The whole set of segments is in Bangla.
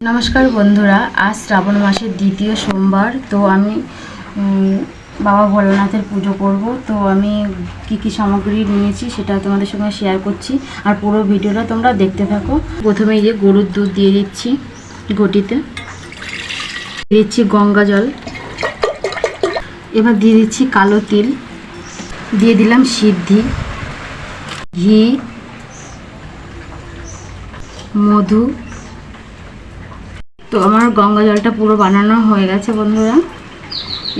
নমস্কার বন্ধুরা, আজ শ্রাবণ মাসের দ্বিতীয় সোমবার। তো আমি বাবা ভোলানাথের পুজো করব। তো আমি কি কি সামগ্রী নিয়েছি সেটা তোমাদের সঙ্গে শেয়ার করছি, আর পুরো ভিডিওটা তোমরা দেখতে থাকো। প্রথমে এই যে গরুর দুধ দিয়ে দিচ্ছি ঘটিতে, দিয়ে দিচ্ছি গঙ্গা জল, এবার দিয়ে দিচ্ছি কালো তিল, দিয়ে দিলাম সিদ্ধি, ঘি, মধু। তো আমার গঙ্গা জলটা পুরো বানানো হয়ে গেছে বন্ধুরা।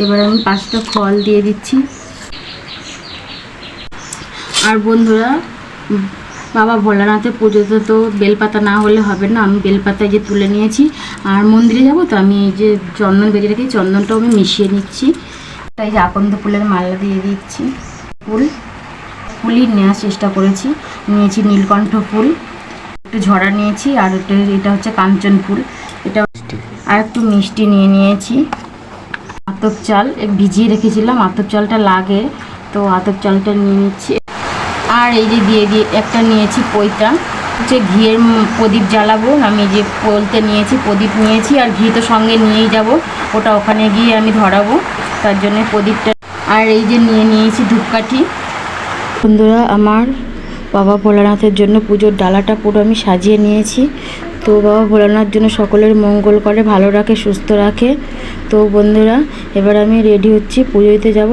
এবার আমি 5টা ফল দিয়ে দিচ্ছি। আর বন্ধুরা, বাবা ভোলানাথের পুজোতে তো বেলপাতা না হলে হবে না। আমি বেলপাতায় যে তুলে নিয়েছি, আর মন্দিরে যাব তো আমি এই যে চন্দন বেজে রেখেছি, চন্দনটাও আমি মিশিয়ে নিচ্ছি। তাই যে আকন্দ ফুলের মালা দিয়ে দিচ্ছি। ফুলই নেওয়ার চেষ্টা করেছি। নিয়েছি নীলকণ্ঠ ফুল, একটু ঝরা নিয়েছি, আর এটা হচ্ছে কাঞ্চন ফুল, এটা আর একটু মিষ্টি নিয়ে নিয়েছি। আতপ চাল ভিজিয়ে রেখেছিলাম, আতপ চালটা লাগে, তো আতপ চালটা নিয়ে নিচ্ছি। আর এই যে দিয়ে একটা নিয়েছি পৈতা, হচ্ছে ঘিয়ের প্রদীপ জ্বালাবো। আমি যে বলতে নিয়েছি প্রদীপ নিয়েছি, আর ঘি তো সঙ্গে নিয়েই যাব, ওটা ওখানে গিয়ে আমি ধরাবো, তার জন্য প্রদীপটা। আর এই যে নিয়েছি ধূপকাঠি। বন্ধুরা, আমার বাবা ভোলানাথের জন্য পুজোর ডালাটা পুরো আমি সাজিয়ে নিয়েছি। তো বাবা ভোলানাথ জন্য সকলের মঙ্গল করে, ভালো রাখে, সুস্থ রাখে। তো বন্ধুরা, এবার আমি রেডি হচ্ছি, পুজো দিতে যাব।